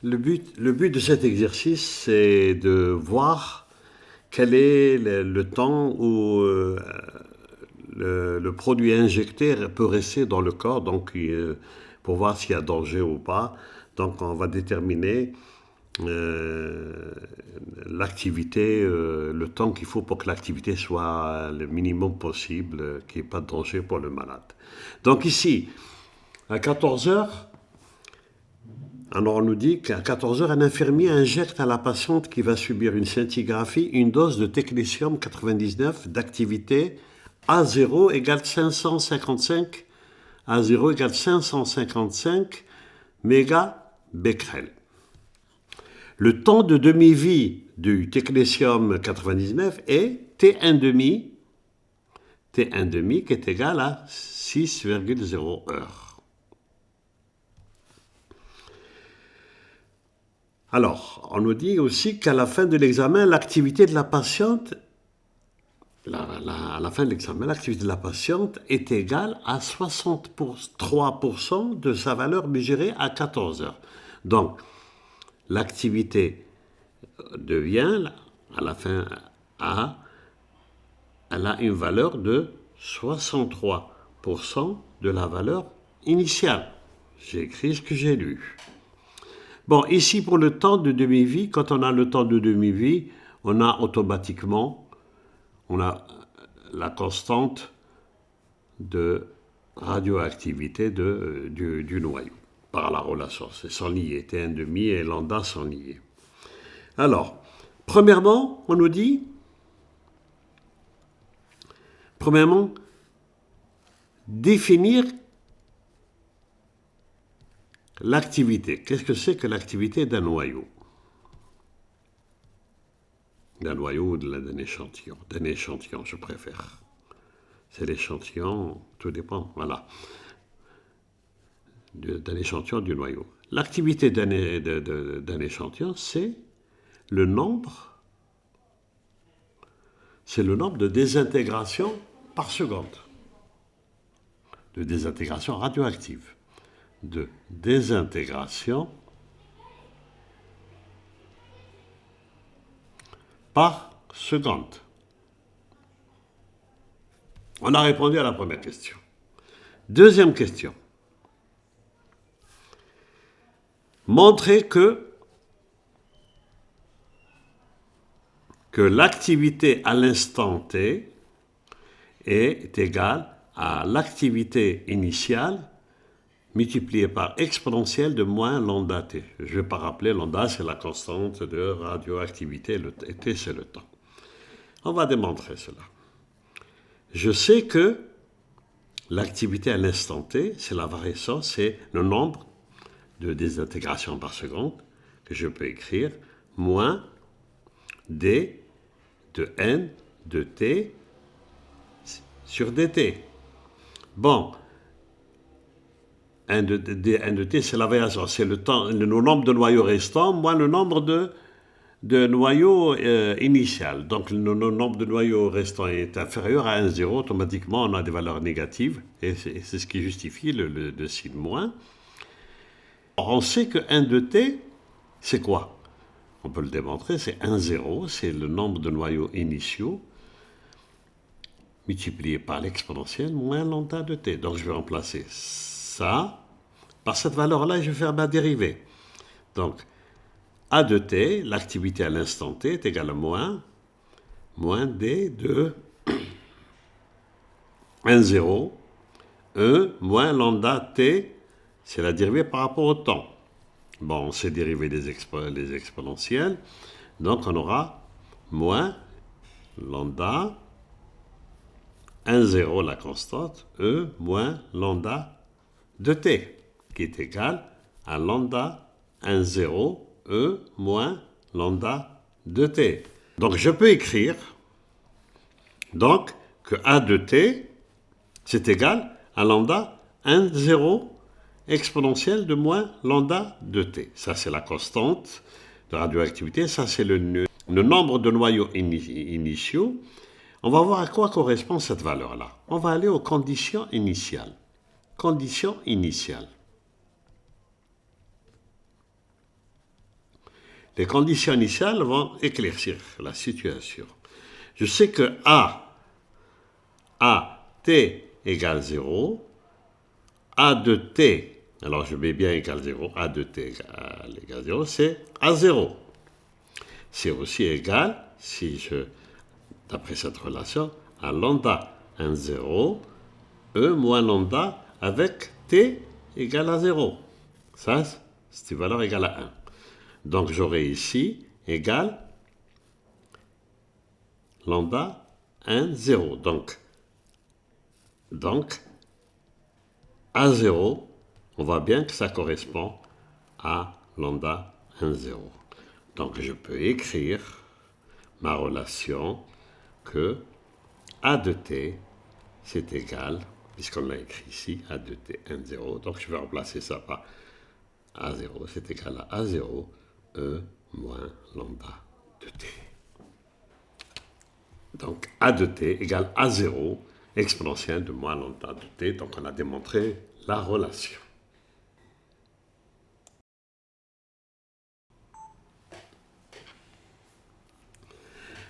Le but de cet exercice, c'est de voir quel est le temps où le produit injecté peut rester dans le corps, donc pour voir s'il y a danger ou pas. Donc on va déterminer l'activité, le temps qu'il faut pour que l'activité soit le minimum possible, qu'il n'y ait pas de danger pour le malade. Donc ici, à 14 heures, alors on nous dit qu'à 14 heures, un infirmier injecte à la patiente qui va subir une scintigraphie une dose de technétium 99 d'activité A0 égale 555, A0 égale 555 mégabecquerel. Le temps de demi-vie du technétium 99 est T1,5 qui est égal à 6,0 heures. Alors, on nous dit aussi qu'à la fin de l'examen, l'activité de la patiente, à la fin de l'examen, l'activité de la patiente est égale à 63% de sa valeur mesurée à 14 heures. Donc, l'activité devient, à la fin elle a une valeur de 63% de la valeur initiale. J'ai écrit ce que j'ai lu. Bon, ici pour le temps de demi-vie, quand on a le temps de demi-vie, on a automatiquement la constante de radioactivité du noyau par la relation. C'est sans lier, T1,5 et lambda sont liés. Alors, premièrement, on nous dit, définir l'activité. Qu'est-ce que c'est que l'activité d'un noyau? D'un noyau ou d'un échantillon. D'un échantillon, je préfère. C'est l'échantillon, tout dépend, voilà. D'un échantillon du noyau. L'activité d'un échantillon, c'est le nombre de désintégrations par seconde. De désintégration radioactive. De désintégration par seconde. On a répondu à la première question. Deuxième question. Montrer que l'activité à l'instant T est égale à l'activité initiale multiplié par exponentielle de moins lambda t. Je ne vais pas rappeler, lambda c'est la constante de radioactivité, et t c'est le temps. On va démontrer cela. Je sais que l'activité à l'instant t, c'est la variation, c'est le nombre de désintégrations par seconde, que je peux écrire, moins d de n de t sur dt. Bon, 1 de t, c'est la variation, c'est le nombre de noyaux restants moins le nombre de noyaux initial. Donc, le nombre de noyaux restants est inférieur à 1,0. Automatiquement, on a des valeurs négatives. Et c'est ce qui justifie le signe moins. Alors, on sait que 1 de t, c'est quoi? On peut le démontrer, c'est 1,0. C'est le nombre de noyaux initiaux multiplié par l'exponentielle moins lambda de t. Donc, je vais remplacer ça par cette valeur-là et je vais faire ma dérivée. Donc, A de t, l'activité à l'instant t, est égale à moins d de 1,0, moins lambda t, c'est la dérivée par rapport au temps. Bon, on sait dériver les exponentielles, donc on aura moins lambda 1,0 la constante, moins lambda de t, qui est égal à lambda 1,0 moins lambda de t. Donc je peux écrire donc que A de t c'est égal à lambda 1,0 exponentielle de moins lambda de t. Ça c'est la constante de radioactivité, ça c'est le nombre de noyaux initiaux. On va voir à quoi correspond cette valeur-là. On va aller aux conditions initiales. Conditions initiales. les conditions initiales vont éclaircir la situation. Je sais que A t égale 0, A de t, alors je mets bien égale 0, A de t égale 0, c'est A0. C'est aussi égal, d'après cette relation, à lambda 1, 0, E moins lambda avec t égale à 0. Ça, c'est une valeur égale à 1. Donc j'aurai ici égal lambda 1, 0. Donc A0, on voit bien que ça correspond à lambda 1, 0. Donc je peux écrire ma relation que A de t, c'est égal, puisqu'on l'a écrit ici, A de t, 1, 0. Donc je vais remplacer ça par A0, c'est égal à A0, E moins lambda de t. Donc A de t égale A0, exponentielle de moins lambda de t. Donc on a démontré la relation.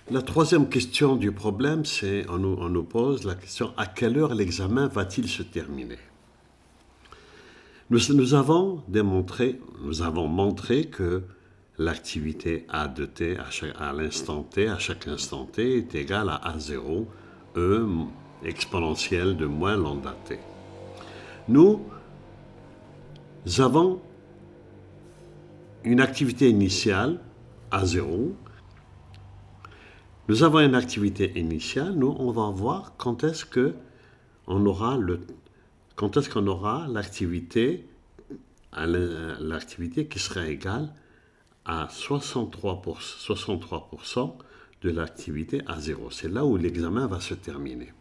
La troisième question du problème, c'est on nous pose la question à quelle heure l'examen va-t-il se terminer? Nous avons montré que l'activité A de t à l'instant t, à chaque instant t, est égale à A0, E exponentielle de moins lambda t. Nous avons une activité initiale, A0. Nous avons une activité initiale. Nous, on va voir quand est-ce qu'on aura l'activité qui sera égale à 63% de l'activité A0. C'est là où l'examen va se terminer.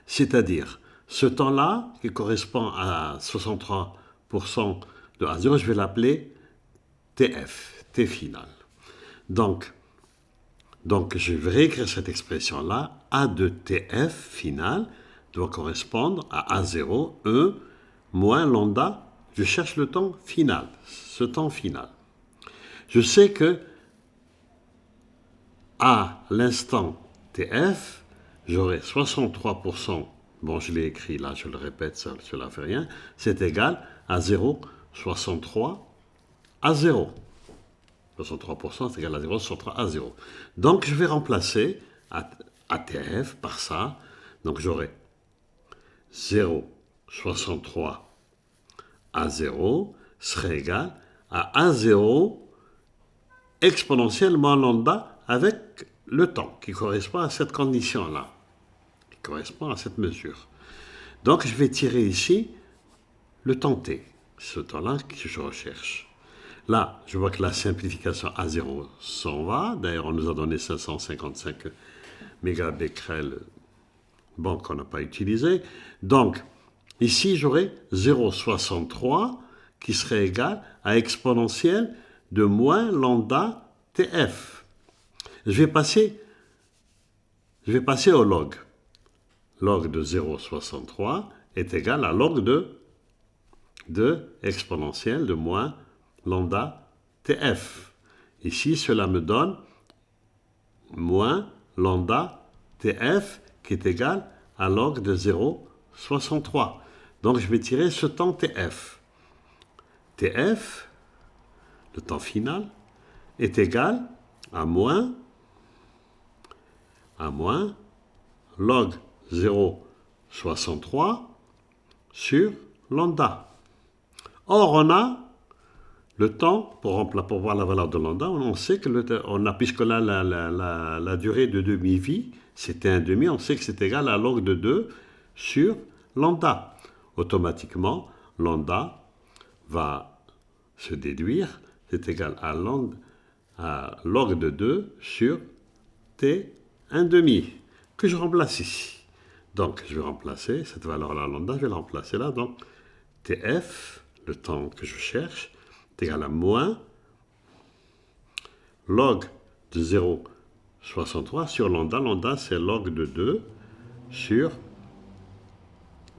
C'est-à-dire, ce temps-là, qui correspond à 63% de A0, je vais l'appeler TF, T final. Donc, je vais réécrire cette expression-là. A de TF final doit correspondre à A0, E, moins lambda. Je cherche le temps final, ce temps final. Je sais que à l'instant TF, j'aurai 63%, bon je l'ai écrit là, je le répète, cela ne fait rien, c'est égal à 0, 63 à 0. 63% c'est égal à 0, 63 à 0. Donc je vais remplacer ATF par ça, donc j'aurai 0, 63 à 0 serait égal à A0 exponentielle moins lambda avec le temps qui correspond à cette condition-là, qui correspond à cette mesure. Donc je vais tirer ici le temps t, ce temps-là que je recherche. Là, je vois que la simplification A0 s'en va. D'ailleurs, on nous a donné 555 mégabecquerels, bon, qu'on n'a pas utilisé. Donc, ici, j'aurai 0,63 qui serait égal à exponentielle de moins lambda TF. Je vais passer au log. Log de 0,63 est égal à log de exponentielle de moins lambda TF. Ici, cela me donne moins lambda TF qui est égal à log de 0,63. Donc, je vais tirer ce temps TF. TF, le temps final, est égal à moins log 0,63 sur lambda. Or, on a le temps, pour voir la valeur de lambda, on sait que puisque là, la durée de demi-vie, c'était un demi, on sait que c'est égal à log de 2 sur lambda. Automatiquement, lambda va se déduire, c'est égal à log de 2 sur t 1 demi, que je remplace ici. Donc, je vais remplacer cette valeur-là, lambda, je vais la remplacer là. Donc, tf, le temps que je cherche, est égal à moins log de 0,63 sur lambda. Lambda, c'est log de 2 sur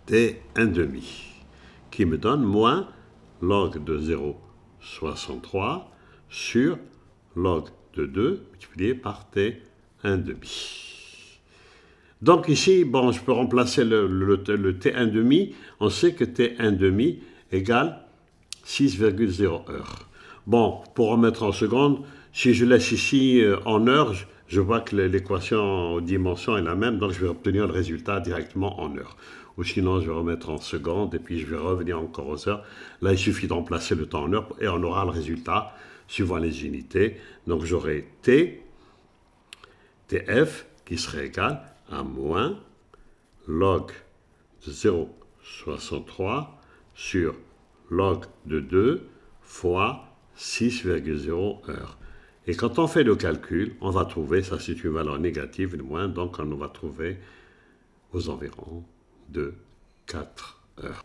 t 1 demi, qui me donne moins log de 0,63 sur log de 2 multiplié par t1,5. Donc ici, bon, je peux remplacer le t1,5. On sait que t1,5 égale 6,0 heures. Bon, pour remettre en secondes, si je laisse ici en heures, je vois que l'équation aux dimensions est la même, donc je vais obtenir le résultat directement en heures. Ou sinon, je vais remettre en secondes et puis je vais revenir encore aux heures. Là, il suffit de remplacer le temps en heures et on aura le résultat suivant les unités. Donc j'aurai TF qui serait égal à moins log de 0,63 sur log de 2 fois 6,0 heures. Et quand on fait le calcul, on va trouver, ça c'est une valeur négative, le moins, donc on va trouver aux environs de 4 heures.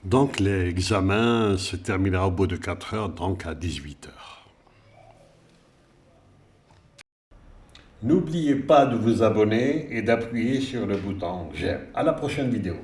Donc l'examen se terminera au bout de 4 heures, donc à 18 heures. N'oubliez pas de vous abonner et d'appuyer sur le bouton j'aime. À la prochaine vidéo.